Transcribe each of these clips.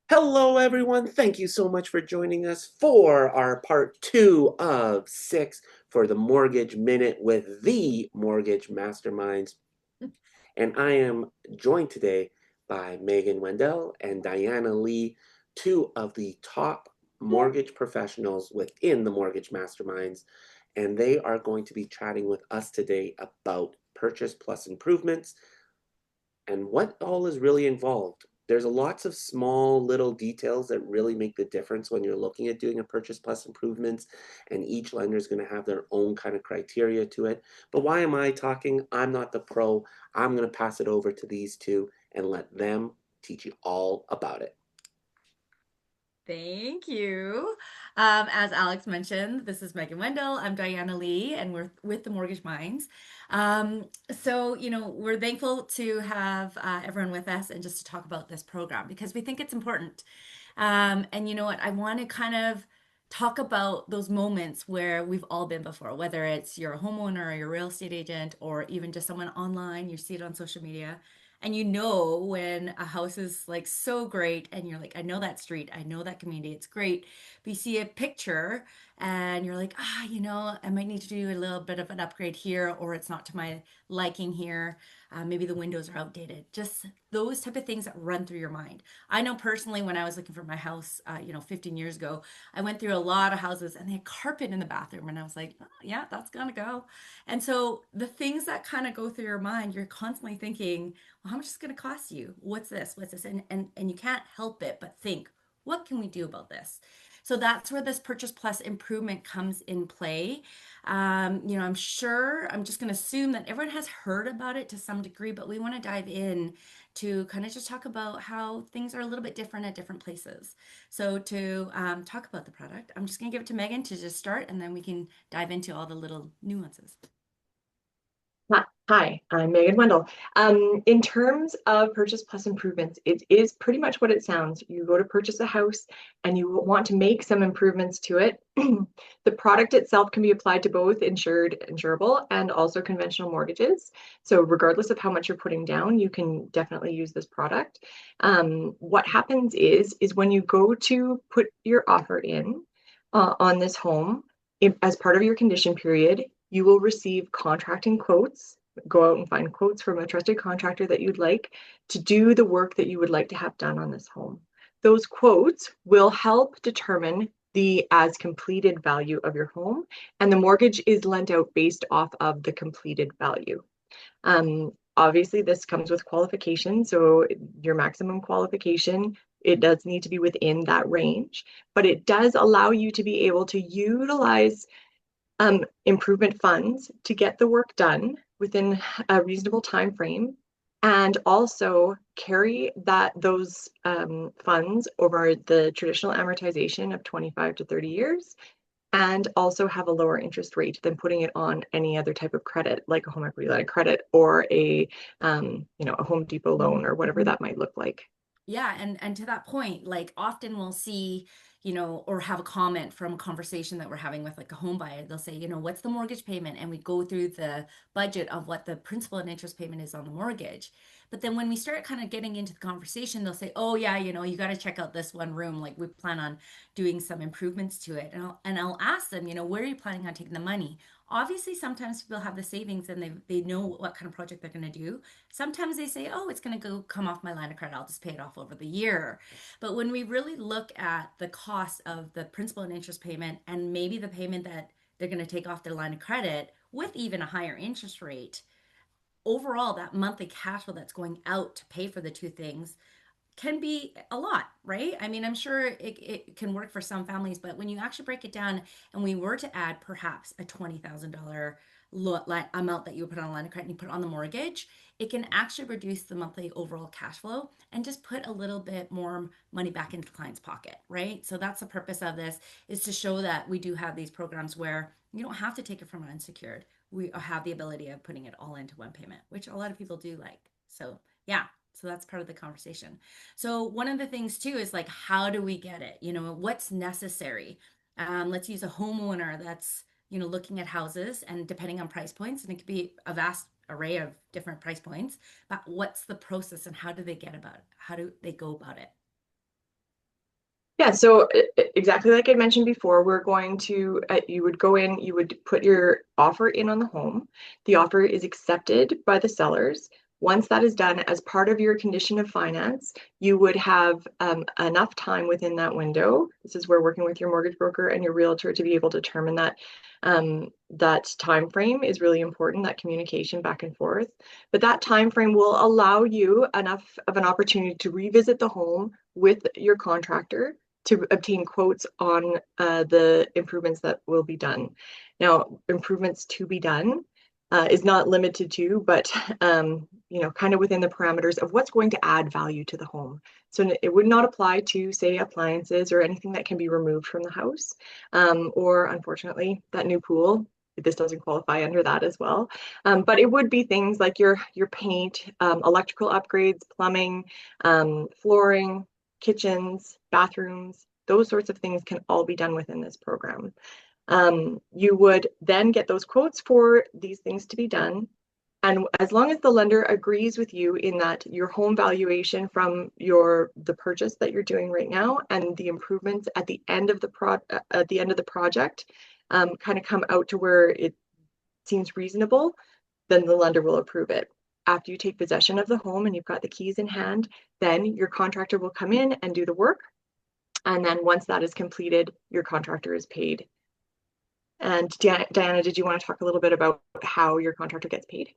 Hello, everyone. Thank you so much for joining us for our part two of six for the Mortgage Minute with the Mortgage Masterminds. And I am joined today by Megan Wendell and Diana Lee, two of the top mortgage professionals within the Mortgage Masterminds. And they are going to be chatting with us today about purchase plus improvements and what all is really involved. There's lots of small little details that really make the difference when you're looking at doing a purchase plus improvements, and each lender is going to have their own kind of criteria to it. But why am I talking? I'm not the pro. I'm going to pass it over to these two and let them teach you all about it. Thank you. As Alex mentioned, this is Megan Wendell. I'm Diana Lee, and we're with the Mortgage Minds. We're thankful to have everyone with us and just to talk about this program because we think it's important. And you know what? I want to kind of talk about those moments where we've all been before, whether it's you're a homeowner or you're a real estate agent or even just someone online, you see it on social media. And you know when a house is like so great and you're like, I know that street, I know that community, it's great. But you see a picture and you're like, I might need to do a little bit of an upgrade here, or it's not to my liking here. Maybe the windows are outdated. Just those type of things that run through your mind. I know personally when I was looking for my house, 15 years ago, I went through a lot of houses and they had carpet in the bathroom, and I was like, oh, yeah, that's gonna go. And so the things that kind of go through your mind, you're constantly thinking, well, how much is it going to cost you? What's this? What's this? And you can't help it but think, what can we do about this? So that's where this purchase plus improvement comes in play. I'm sure, I'm just going to assume that everyone has heard about it to some degree, but we want to dive in to kind of just talk about how things are a little bit different at different places. So to talk about the product, I'm just going to give it to Megan to just start, and then we can dive into all the little nuances. Hi, I'm Megan Wendell. In terms of purchase plus improvements, it is pretty much what it sounds. You go to purchase a house and you want to make some improvements to it. The product itself can be applied to both insured, insurable, and also conventional mortgages. So regardless of how much you're putting down, you can definitely use this product. What happens is when you go to put your offer in on this home, as part of your condition period, you will receive contracting quotes. Go out and find quotes from a trusted contractor that you'd like to do the work that you would like to have done on this home. Those quotes will help determine the as completed value of your home, and the mortgage is lent out based off of the completed value. Obviously, this comes with qualifications, so your maximum qualification, it does need to be within that range, but it does allow you to be able to utilize improvement funds to get the work done within a reasonable time frame, and also carry those funds over the traditional amortization of 25 to 30 years, and also have a lower interest rate than putting it on any other type of credit, like a home equity line of credit or a Home Depot loan or whatever that might look like. Yeah, and to that point, like often we'll see, or have a comment from a conversation that we're having with like a home buyer. They'll say, what's the mortgage payment? And we go through the budget of what the principal and interest payment is on the mortgage. But then when we start kind of getting into the conversation, they'll say, oh yeah, you got to check out this one room. Like we plan on doing some improvements to it. And I'll ask them, where are you planning on taking the money? Obviously, sometimes people have the savings and they know what kind of project they're going to do. Sometimes they say, oh, it's going to go come off my line of credit. I'll just pay it off over the year. But when we really look at the cost of the principal and interest payment and maybe the payment that they're going to take off their line of credit with even a higher interest rate, overall, that monthly cash flow that's going out to pay for the two things can be a lot, right? I mean, I'm sure it can work for some families, but when you actually break it down and we were to add perhaps a $20,000 amount that you would put on a line of credit and you put on the mortgage, it can actually reduce the monthly overall cash flow and just put a little bit more money back into the client's pocket, right? So that's the purpose of this, is to show that we do have these programs where you don't have to take it from an unsecured. We have the ability of putting it all into one payment, which a lot of people do like. So yeah, so that's part of the conversation. So one of the things too is like, how do we get it? What's necessary? Let's use a homeowner that's, looking at houses and depending on price points, and it could be a vast array of different price points, but what's the process and how do they get about it? How do they go about it? Yeah, so exactly like I mentioned before, we're going to, you would go in, you would put your offer in on the home. The offer is accepted by the sellers. Once that is done, as part of your condition of finance, you would have enough time within that window. This is where working with your mortgage broker and your realtor to be able to determine that time frame is really important, that communication back and forth. But that time frame will allow you enough of an opportunity to revisit the home with your contractor to obtain quotes on the improvements that will be done. Now, improvements to be done is not limited to, but kind of within the parameters of what's going to add value to the home. So it would not apply to, say, appliances or anything that can be removed from the house, or unfortunately, that new pool. This doesn't qualify under that as well, but it would be things like your paint, electrical upgrades, plumbing, flooring, kitchens, bathrooms, those sorts of things can all be done within this program. You would then get those quotes for these things to be done. And as long as the lender agrees with you in that your home valuation from the purchase that you're doing right now and the improvements at the end of the project kind of come out to where it seems reasonable, then the lender will approve it. After you take possession of the home and you've got the keys in hand, then your contractor will come in and do the work. And then once that is completed, your contractor is paid. And Diana, did you want to talk a little bit about how your contractor gets paid?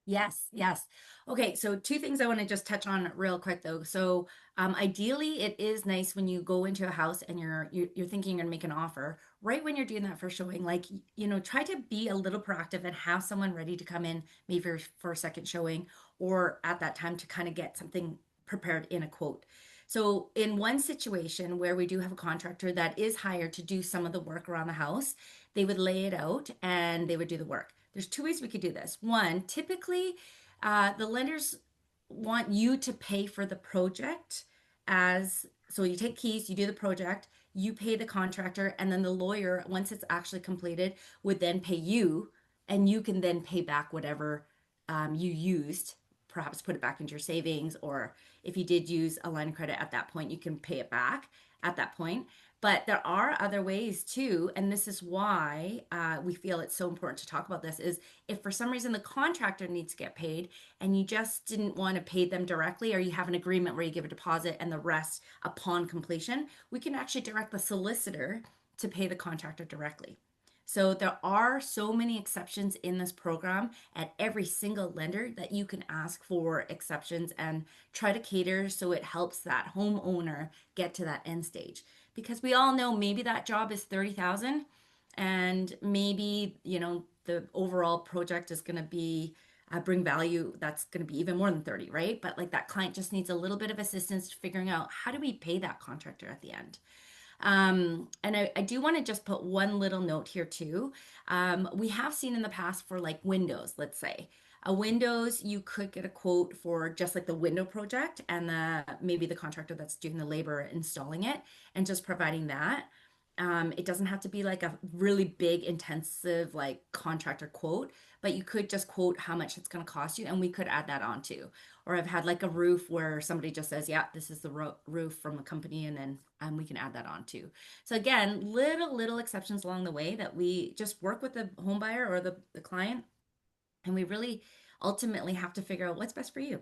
Yes, yes. Okay, so two things I want to just touch on real quick though. So, ideally, it is nice when you go into a house and you're thinking you're gonna make an offer. Right when you're doing that first showing, like try to be a little proactive and have someone ready to come in, maybe for a second showing, or at that time to kind of get something prepared in a quote. So, in one situation where we do have a contractor that is hired to do some of the work around the house, they would lay it out and they would do the work. There's two ways we could do this. One, typically, the lenders want you to pay for the project as so you take keys, you do the project, you pay the contractor, and then the lawyer, once it's actually completed, would then pay you, and you can then pay back whatever you used, perhaps put it back into your savings, or if you did use a line of credit at that point, you can pay it back at that point. But there are other ways too, and this is why we feel it's so important to talk about this, is if for some reason the contractor needs to get paid and you just didn't want to pay them directly, or you have an agreement where you give a deposit and the rest upon completion, we can actually direct the solicitor to pay the contractor directly. So there are so many exceptions in this program at every single lender that you can ask for exceptions and try to cater so it helps that homeowner get to that end stage. Because we all know maybe that job is 30,000 and maybe, the overall project is going to be bring value that's going to be even more than 30, right? But like that client just needs a little bit of assistance figuring out how do we pay that contractor at the end. And I do want to just put one little note here too. We have seen in the past for like windows, let's say. A windows, you could get a quote for just like the window project and maybe the contractor that's doing the labor installing it and just providing that. It doesn't have to be like a really big, intensive like contractor quote, but you could just quote how much it's going to cost you, and we could add that on too. Or I've had like a roof where somebody just says, "Yeah, this is the roof from a company," and then we can add that on too. So again, little exceptions along the way that we just work with the home buyer or the client, and we really ultimately have to figure out what's best for you,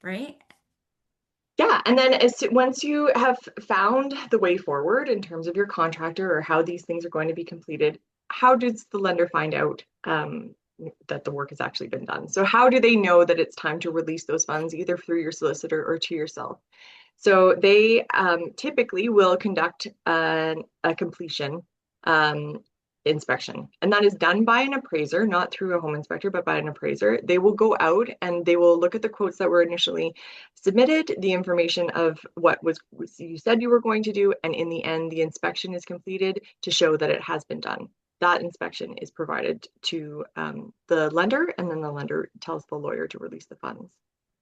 right? Yeah, and then once you have found the way forward in terms of your contractor or how these things are going to be completed, how does the lender find out that the work has actually been done? So how do they know that it's time to release those funds either through your solicitor or to yourself? So they typically will conduct a completion um, inspection, and that is done by an appraiser, not through a home inspector, but by an appraiser. They will go out and they will look at the quotes that were initially submitted, the information of what was you said you were going to do, and in the end, the inspection is completed to show that it has been done. That inspection is provided to the lender, and then the lender tells the lawyer to release the funds.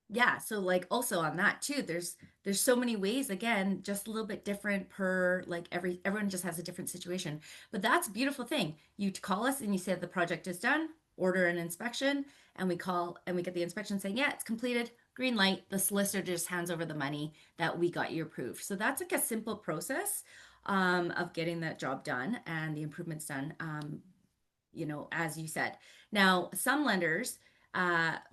Yeah, so like also on that too, there's so many ways, again, just a little bit different per like everyone just has a different situation. But that's a beautiful thing. You call us and you say the project is done, order an inspection, and we call and we get the inspection saying, yeah, it's completed. green light, the solicitor just hands over the money that we got you approved. So that's like a simple process of getting that job done and the improvements done, as you said. Now, some lenders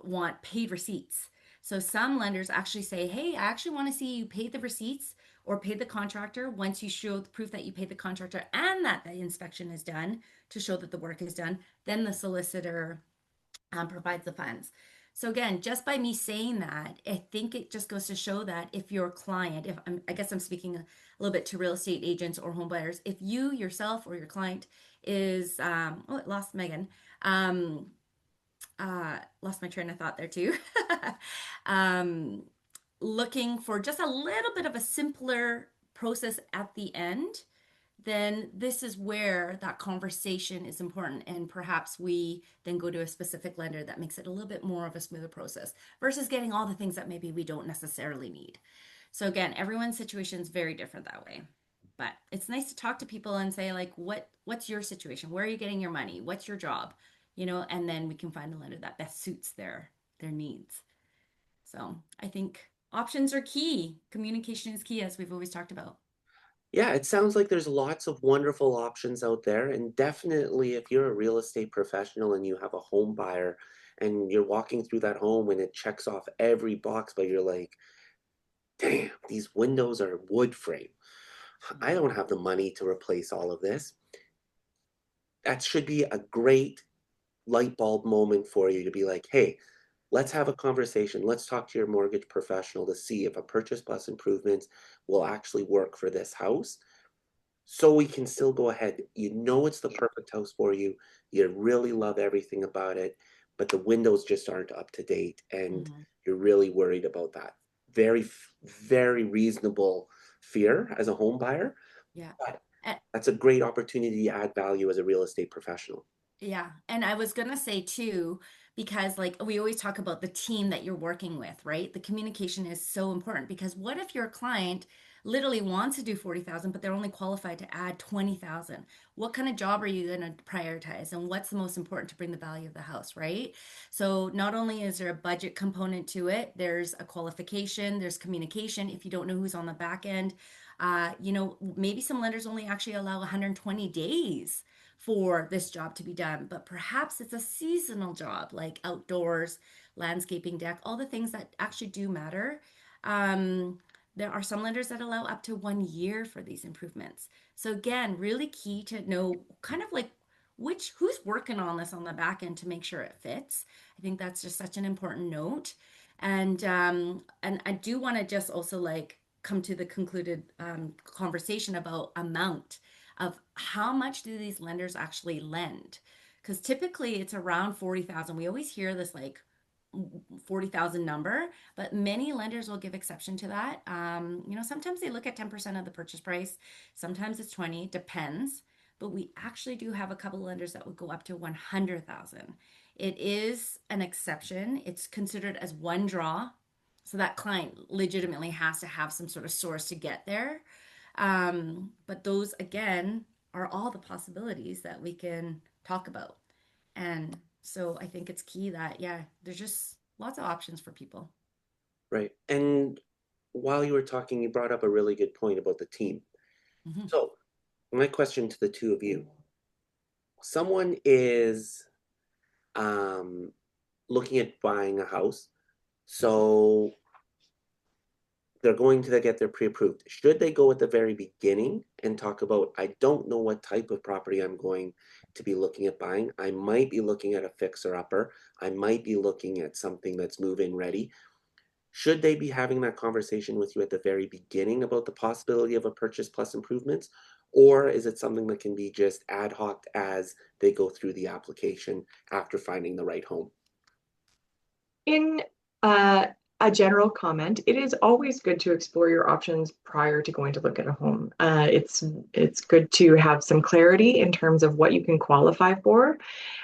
want paid receipts. So some lenders actually say, hey, I actually want to see you pay the receipts or pay the contractor once you show the proof that you paid the contractor and that the inspection is done to show that the work is done. Then the solicitor provides the funds. So again, just by me saying that, I think it just goes to show that if your client, if I guess I'm speaking a little bit to real estate agents or home buyers, if you yourself or your client is, oh, it lost Megan, lost my train of thought there too. um, Looking for just a little bit of a simpler process at the end, then this is where that conversation is important. And perhaps we then go to a specific lender that makes it a little bit more of a smoother process versus getting all the things that maybe we don't necessarily need. So again, everyone's situation is very different that way. But it's nice to talk to people and say, like, what's your situation? Where are you getting your money? What's your job? And then we can find a lender that best suits their needs. So I think options are key. Communication is key, as we've always talked about. Yeah, it sounds like there's lots of wonderful options out there. And definitely, if you're a real estate professional and you have a home buyer and you're walking through that home and it checks off every box, but you're like, damn, these windows are wood frame. I don't have the money to replace all of this. That should be a great light bulb moment for you to be like, hey, let's have a conversation. Let's talk to your mortgage professional to see if a purchase plus improvements will actually work for this house. So we can still go ahead. You know it's the perfect house for you. You really love everything about it, but the windows just aren't up to date, and Mm-hmm. you're really worried about that. Very, very reasonable fear as a home buyer, Yeah. but And, that's a great opportunity to add value as a real estate professional. yeah. And I was gonna say too, because like we always talk about the team that you're working with, right? The communication is so important because what if your client literally wants to do 40,000, but they're only qualified to add 20,000? What kind of job are you gonna prioritize? And what's the most important to bring the value of the house, right? So not only is there a budget component to it, there's a qualification, there's communication. If you don't know who's on the back end, maybe some lenders only actually allow 120 days for this job to be done, but perhaps it's a seasonal job like outdoors, landscaping deck, all the things that actually do matter. Um, there are some lenders that allow up to 1 year for these improvements. So again, really key to know kind of like who's working on this on the back end to make sure it fits. I think that's just such an important note. And I do want to just also like come to the concluded conversation about amount of how much do these lenders actually lend? Because typically it's around 40,000. We always hear this like 40,000 number, but many lenders will give exception to that. Sometimes they look at 10% of the purchase price, sometimes it's 20, depends. But we actually do have a couple of lenders that would go up to 100,000. It is an exception. It's considered as one draw. So that client legitimately has to have some sort of source to get there. But those, again, are all the possibilities that we can talk about. And so I think it's key that, yeah, there's just lots of options for people. Right. And while you were talking, you brought up a really good point about the team. Mhm. So, my question to the two of you, someone is um, looking at buying a house. So they're going to get their pre-approved. Should they go at the very beginning and talk about, I don't know what type of property I'm going to be looking at buying. I might be looking at a fixer upper. I might be looking at something that's move-in ready. Should they be having that conversation with you at the very beginning about the possibility of a purchase plus improvements? Or is it something that can be just ad hoc as they go through the application after finding the right home? In uh, a general comment, it is always good to explore your options prior to going to look at a home. It's good to have some clarity in terms of what you can qualify for,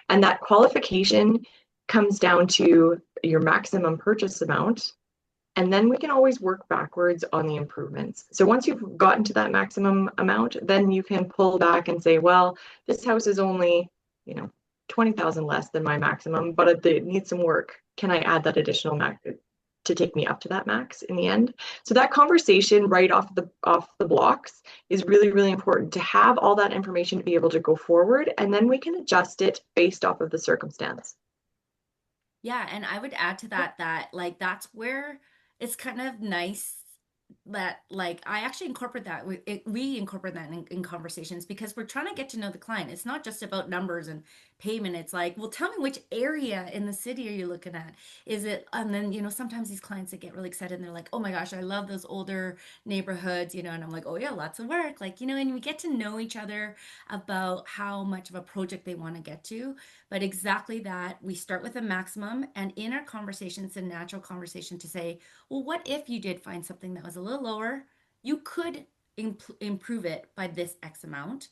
and that qualification comes down to your maximum purchase amount. And then we can always work backwards on the improvements. So once you've gotten to that maximum amount, then you can pull back and say, well, this house is only, 20,000 less than my maximum, but it needs some work. Can I add that additional to take me up to that max in the end. So that conversation right off the blocks is really, really important to have all that information to be able to go forward, and then we can adjust it based off of the circumstance. Yeah, and I would add to that that like that's where it's kind of nice that like I actually incorporate that we incorporate that in conversations because we're trying to get to know the client. It's not just about numbers and payment. It's like, well, tell me which area in the city are you looking at? Is it, and then sometimes these clients that get really excited and they're like, oh my gosh, I love those older neighborhoods, and I'm like, oh yeah, lots of work, like and we get to know each other about how much of a project they want to get to. But exactly that, we start with a maximum, and in our conversation, it's a natural conversation to say, well, what if you did find something that was a little lower? You could improve it by this X amount.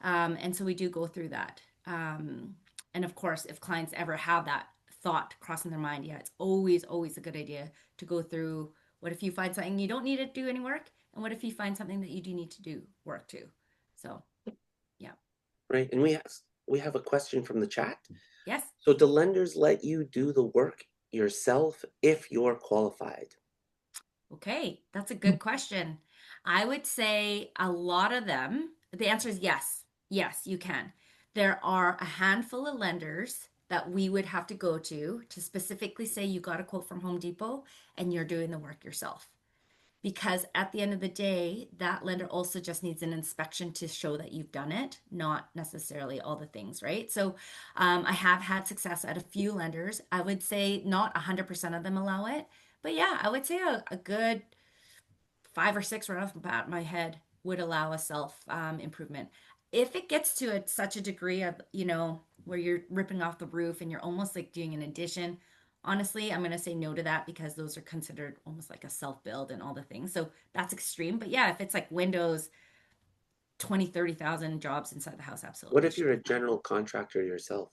And so we do go through that. And of course, if clients ever have that thought crossing their mind, yeah, it's always, always a good idea to go through what if you find something you don't need to do any work? And what if you find something that you do need to do work too? So, yeah. Right. And we have a question from the chat. Yes. So do lenders let you do the work yourself if you're qualified? Okay, that's a good question. I would say a lot of them, the answer is yes. Yes, you can. There are a handful of lenders that we would have to go to specifically say you got a quote from Home Depot and you're doing the work yourself. Because at the end of the day, that lender also just needs an inspection to show that you've done it, not necessarily all the things, right? So I have had success at a few lenders. I would say not 100% of them allow it, but yeah, I would say a good five or six right off the bat of my head would allow a self improvement. If it gets to such a degree of, where you're ripping off the roof and you're almost like doing an addition, honestly, I'm going to say no to that because those are considered almost like a self build and all the things. So that's extreme. But yeah, if it's like windows, 20, 30,000 jobs inside the house, What absolutely if should you're a be fine. general contractor yourself?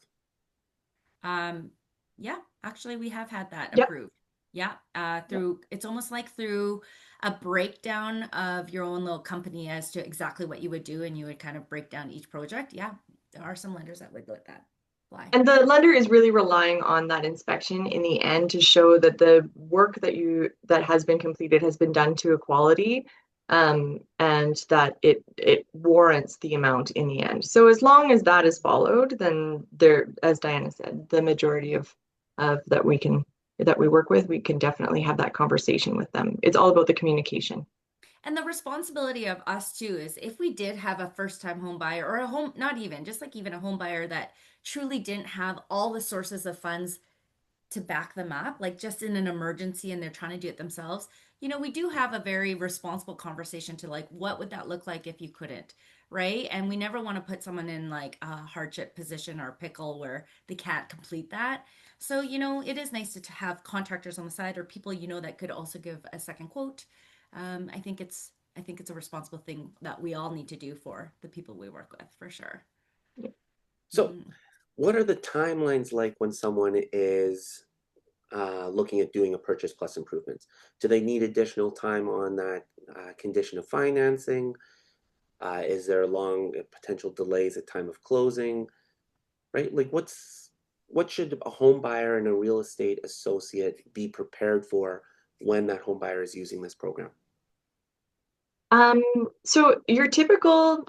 Um, yeah, actually, we have had that Yep. approved. Yeah, Yep. through it's almost like through a breakdown of your own little company as to exactly what you would do, and you would kind of break down each project. Yeah, there are some lenders that would let that fly. And the lender is really relying on that inspection in the end to show that the work that has been completed has been done to a quality, and that it warrants the amount in the end. So as long as that is followed, then there, as Diana said, the majority of that we work with, we can definitely have that conversation with them. It's all about the communication. And the responsibility of us too is if we did have a first time home buyer or a home, not even, just like even a home buyer that truly didn't have all the sources of funds to back them up, like just in an emergency and they're trying to do it themselves, we do have a very responsible conversation to like, what would that look like if you couldn't, right? And we never want to put someone in like a hardship position or pickle where they can't complete that. So, it is nice to have contractors on the side or people that could also give a second quote. I think it's a responsible thing that we all need to do for the people we work with, for sure. So Mhm. what are the timelines like when someone is looking at doing a purchase plus improvements? Do they need additional time on that condition of financing? Is there long potential delays at time of closing? Right? Like what should a home buyer and a real estate associate be prepared for when that home buyer is using this program? Um, so your typical,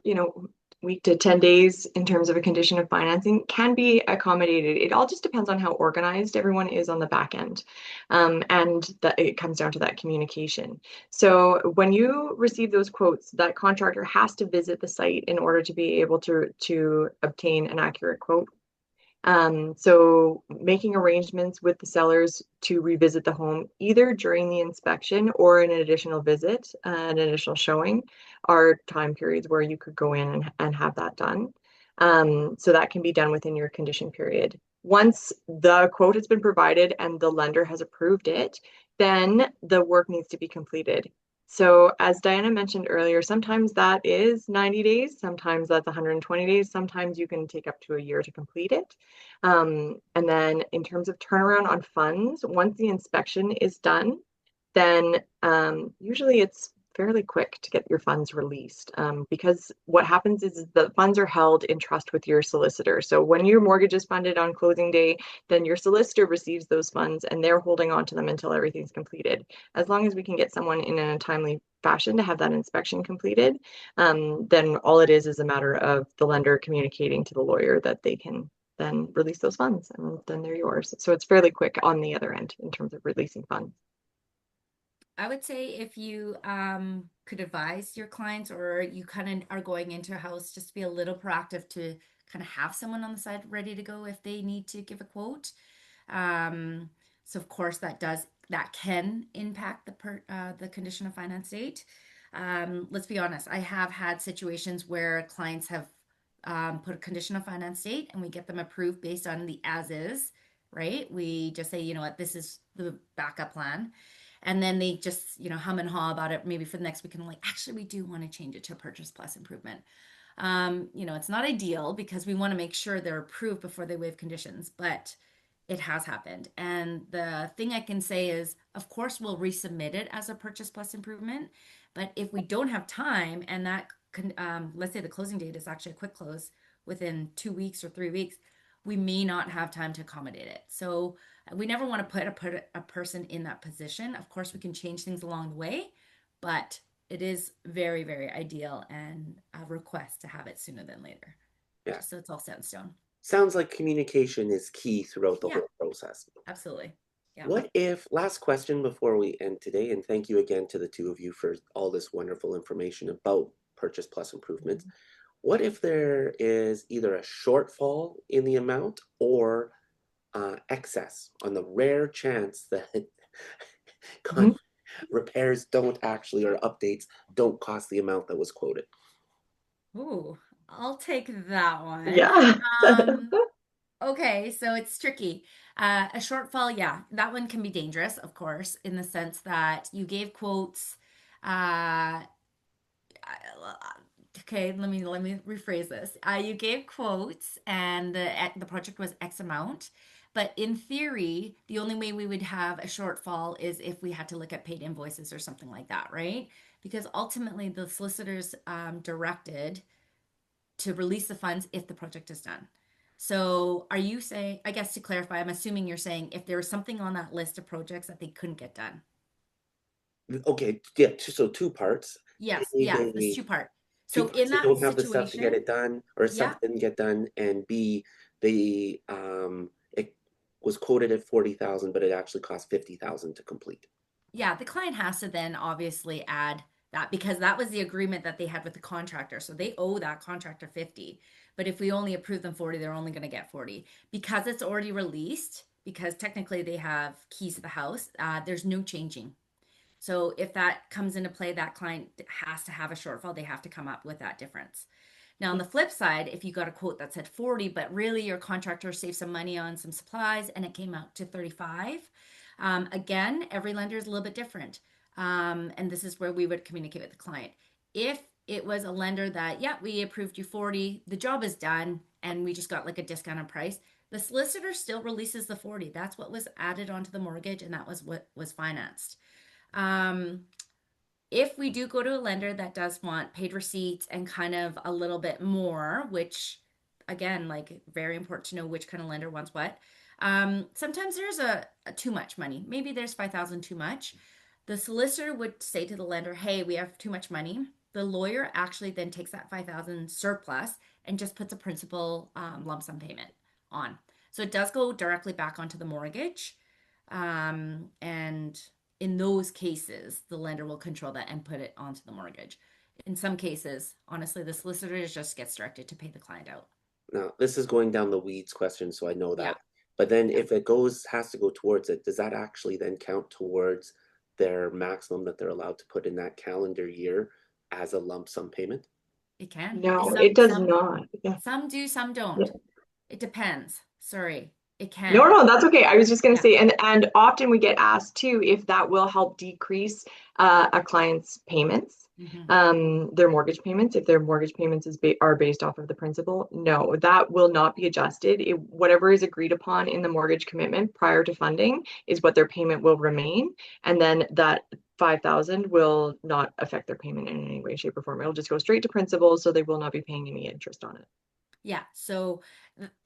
week to 10 days in terms of a condition of financing can be accommodated. It all just depends on how organized everyone is on the back end. And that it comes down to that communication. So when you receive those quotes, that contractor has to visit the site in order to be able to obtain an accurate quote. So making arrangements with the sellers to revisit the home either during the inspection or an additional visit, an additional showing, are time periods where you could go in and have that done. So that can be done within your condition period. Once the quote has been provided and the lender has approved it, then the work needs to be completed. So as Diana mentioned earlier, sometimes that is 90 days, sometimes that's 120 days, sometimes you can take up to a year to complete it. And then in terms of turnaround on funds, once the inspection is done, then usually it's fairly quick to get your funds released, because what happens is the funds are held in trust with your solicitor. So when your mortgage is funded on closing day, then your solicitor receives those funds and they're holding on to them until everything's completed. As long as we can get someone in a timely fashion to have that inspection completed, then all it is a matter of the lender communicating to the lawyer that they can then release those funds, and then they're yours. So it's fairly quick on the other end in terms of releasing funds. I would say if you could advise your clients or you kind of are going into a house, just be a little proactive to kind of have someone on the side ready to go if they need to give a quote. Um, so of course that can impact the condition of finance date. Let's be honest, I have had situations where clients have put a condition of finance date and we get them approved based on the as is, right? We just say, you know what, this is the backup plan. And then they just, hum and haw about it maybe for the next week. And I'm like, actually, we do want to change it to a purchase plus improvement. It's not ideal because we want to make sure they're approved before they waive conditions, but it has happened. And the thing I can say is, of course, we'll resubmit it as a purchase plus improvement. But if we don't have time and let's say the closing date is actually a quick close within 2 weeks or 3 weeks, we may not have time to accommodate it. So we never want to put a person in that position. Of course, we can change things along the way, but it is very, very ideal and a request to have it sooner than later, Yeah. just so it's all set in stone. Sounds like communication is key throughout the Yeah, whole process. absolutely. Yeah. What if, last question before we end today, and thank you again to the two of you for all this wonderful information about Purchase Plus improvements. What if there is either a shortfall in the amount or excess on the rare chance that Mhm. repairs don't actually or updates don't cost the amount that was quoted? Ooh, I'll take that one. Yeah. Um, okay, so it's tricky. A shortfall, yeah, that one can be dangerous, of course, in the sense that you gave quotes. Uh, okay, let me rephrase this. You gave quotes, and the project was X amount, but in theory, the only way we would have a shortfall is if we had to look at paid invoices or something like that, right? Because ultimately, the solicitors directed to release the funds if the project is done. So, are you saying? I guess to clarify, I'm assuming you're saying if there was something on that list of projects that they couldn't get done. Okay, yeah, so two parts. Yes, A, yeah, this they two part. two So in parts, they that don't have the stuff to get situation, it done, or stuff yeah, didn't get done, and B, they it was quoted at 40,000, but it actually cost 50,000 to complete. yeah, the client has to then obviously add that because that was the agreement that they had with the contractor. So they owe that contractor 50. But if we only approve them 40, they're only going to get 40. Because it's already released, because technically they have keys to the house, there's no changing. So if that comes into play, that client has to have a shortfall. They have to come up with that difference. Now, on the flip side, if you got a quote that said 40, but really your contractor saved some money on some supplies and it came out to 35, again, every lender is a little bit different. And this is where we would communicate with the client. If it was a lender that, yeah, we approved you 40, the job is done, and we just got like a discounted price, the solicitor still releases the 40. That's what was added onto the mortgage, and that was what was financed. Um, if we do go to a lender that does want paid receipts and kind of a little bit more, which again, like very important to know which kind of lender wants what. Sometimes there's a too much money. Maybe there's 5,000 too much. The solicitor would say to the lender, "Hey, we have too much money." The lawyer actually then takes that 5,000 surplus and just puts a principal lump sum payment on. So it does go directly back onto the mortgage. And in those cases, the lender will control that and put it onto the mortgage. In some cases, honestly, the solicitor just gets directed to pay the client out. Now, this is going down the weeds question, so I know Yeah, that. But then yeah, if it has to go towards it, does that actually then count towards their maximum that they're allowed to put in that calendar year as a lump sum payment? it can. No, Some it does some not. Yeah. some do, some Yeah. don't. It depends. Sorry, it No, can. no, that's okay. I was just going to Yeah. say, and often we get asked too if that will help decrease a client's payments, Hmm. their mortgage payments, if their mortgage payments are based off of the principal. No, that will not be adjusted. Whatever is agreed upon in the mortgage commitment prior to funding is what their payment will remain, and then that 5,000 will not affect their payment in any way, shape, or form. It'll just go straight to principal, so they will not be paying any interest on it. Yeah. So,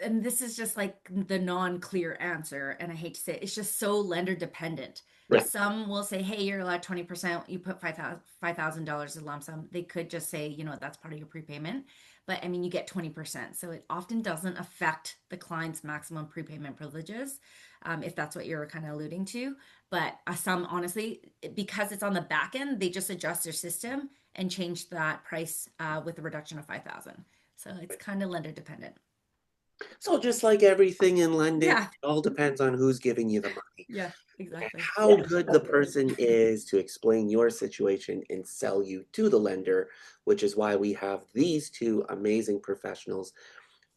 and this is just like the non-clear answer. And I hate to say it, it's just so lender dependent. Right. Some will say, hey, you're allowed 20%, you put $5,000 as a lump sum. They could just say, you know, that's part of your prepayment. But I mean, you get 20%. So it often doesn't affect the client's maximum prepayment privileges, if that's what you're kind of alluding to. But some, honestly, because it's on the back end, they just adjust their system and change that price with a reduction of 5,000. So it's kind of lender dependent. So just like everything in lending, Yeah. it all depends on who's giving you the money Yeah, and exactly. how Yeah, good the absolutely. person is to explain your situation and sell you to the lender, which is why we have these two amazing professionals.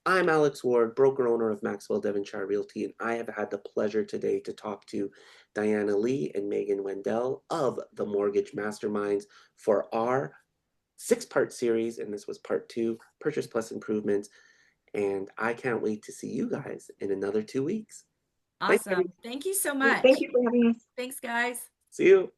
I'm Alex Ward, broker owner of Maxwell Devonshire Realty, and I have had the pleasure today to talk to Diana Lee and Megan Wendell of the Mortgage Masterminds for our six-part series, and this was part two, Purchase Plus Improvements. And I can't wait to see you guys in another 2 weeks. Thanks, Awesome. everyone. Thank you so Great. Thank much. you for having us. Thanks, guys. See you.